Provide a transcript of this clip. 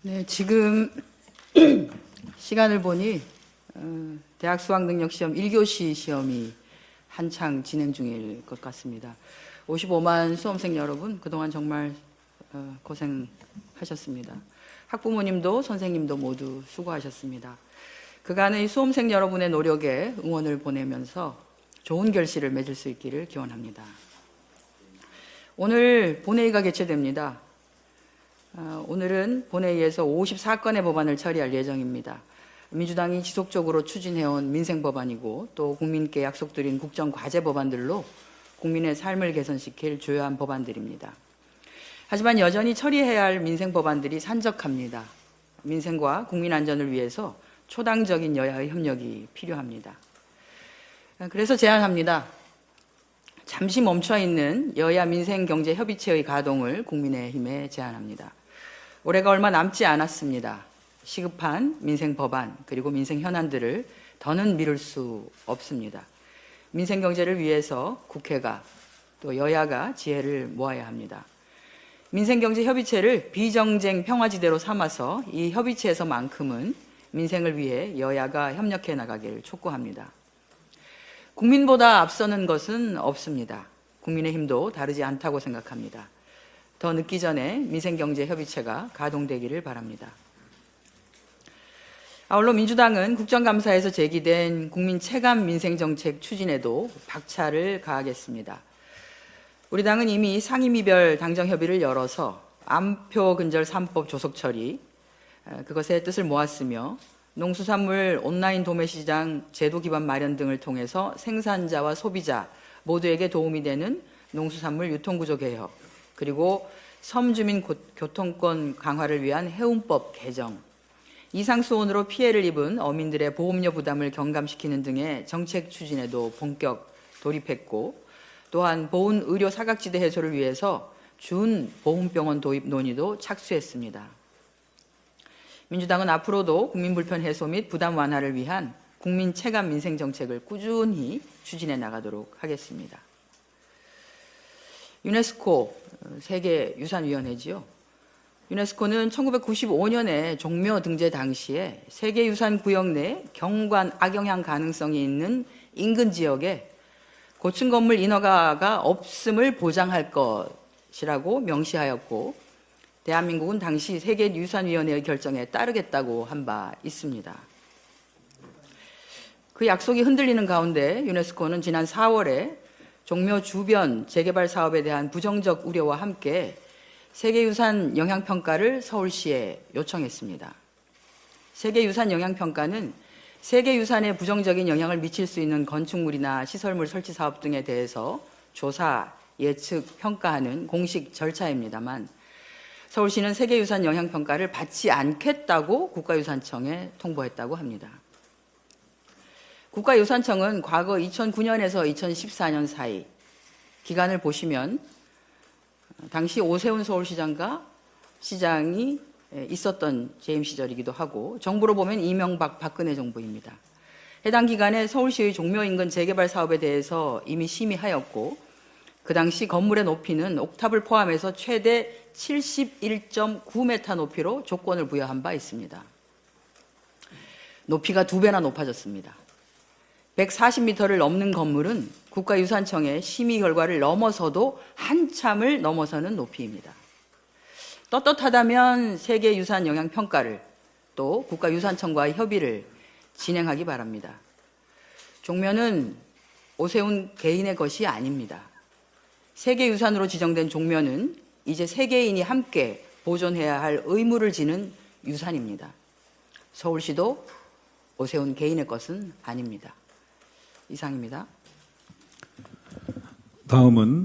네, 지금 시간을 보니 대학 수학능력시험 1교시 시험이 한창 진행 중일 것 같습니다. 55만 수험생 여러분, 그동안 정말 고생하셨습니다. 학부모님도 선생님도 모두 수고하셨습니다. 그간의 수험생 여러분의 노력에 응원을 보내면서 좋은 결실을 맺을 수 있기를 기원합니다. 오늘 본회의가 개최됩니다. 오늘은 본회의에서 54건의 법안을 처리할 예정입니다. 민주당이 지속적으로 추진해온 민생법안이고 또 국민께 약속드린 국정과제 법안들로 국민의 삶을 개선시킬 주요한 법안들입니다. 하지만 여전히 처리해야 할 민생법안들이 산적합니다. 민생과 국민 안전을 위해서 초당적인 여야의 협력이 필요합니다. 그래서 제안합니다. 잠시 멈춰있는 여야 민생경제협의체의 가동을 국민의힘에 제안합니다. 올해가 얼마 남지 않았습니다. 시급한 민생법안 그리고 민생현안들을 더는 미룰 수 없습니다. 민생경제를 위해서 국회가 또 여야가 지혜를 모아야 합니다. 민생경제협의체를 비정쟁 평화지대로 삼아서 이 협의체에서만큼은 민생을 위해 여야가 협력해 나가기를 촉구합니다. 국민보다 앞서는 것은 없습니다. 국민의힘도 다르지 않다고 생각합니다. 더 늦기 전에 민생경제협의체가 가동되기를 바랍니다. 아울러 민주당은 국정감사에서 제기된 국민 체감 민생정책 추진에도 박차를 가하겠습니다. 우리 당은 이미 상임위별 당정협의를 열어서 암표 근절 3법 조속 처리, 그것의 뜻을 모았으며 농수산물 온라인 도매시장 제도 기반 마련 등을 통해서 생산자와 소비자 모두에게 도움이 되는 농수산물 유통구조 개혁, 그리고 섬주민 교통권 강화를 위한 해운법 개정, 이상수온으로 피해를 입은 어민들의 보험료 부담을 경감시키는 등의 정책 추진에도 본격 돌입했고, 또한 보훈 의료 사각지대 해소를 위해서 준 보훈병원 도입 논의도 착수했습니다. 민주당은 앞으로도 국민 불편 해소 및 부담 완화를 위한 국민 체감 민생 정책을 꾸준히 추진해 나가도록 하겠습니다. 유네스코 세계유산위원회지요. 유네스코는 1995년에 종묘 등재 당시에 세계유산구역 내 경관 악영향 가능성이 있는 인근 지역에 고층 건물 인허가가 없음을 보장할 것이라고 명시하였고, 대한민국은 당시 세계유산위원회의 결정에 따르겠다고 한 바 있습니다. 그 약속이 흔들리는 가운데 유네스코는 지난 4월에 종묘 주변 재개발 사업에 대한 부정적 우려와 함께 세계유산 영향평가를 서울시에 요청했습니다. 세계유산 영향평가는 세계유산에 부정적인 영향을 미칠 수 있는 건축물이나 시설물 설치 사업 등에 대해서 조사, 예측, 평가하는 공식 절차입니다만, 서울시는 세계유산 영향평가를 받지 않겠다고 국가유산청에 통보했다고 합니다. 국가유산청은 과거 2009년에서 2014년 사이 기간을 보시면 당시 오세훈 서울시장과 시장이 있었던 재임 시절이기도 하고, 정부로 보면 이명박 박근혜 정부입니다. 해당 기간에 서울시의 종묘 인근 재개발 사업에 대해서 이미 심의하였고, 그 당시 건물의 높이는 옥탑을 포함해서 최대 71.9m 높이로 조건을 부여한 바 있습니다. 높이가 2배나 높아졌습니다. 140m를 넘는 건물은 국가유산청의 심의 결과를 넘어서도 한참을 넘어서는 높이입니다. 떳떳하다면 세계유산 영향평가를 또 국가유산청과의 협의를 진행하기 바랍니다. 종묘는 오세훈 개인의 것이 아닙니다. 세계유산으로 지정된 종묘는 이제 세계인이 함께 보존해야 할 의무를 지는 유산입니다. 서울시도 오세훈 개인의 것은 아닙니다. 이상입니다. 다음은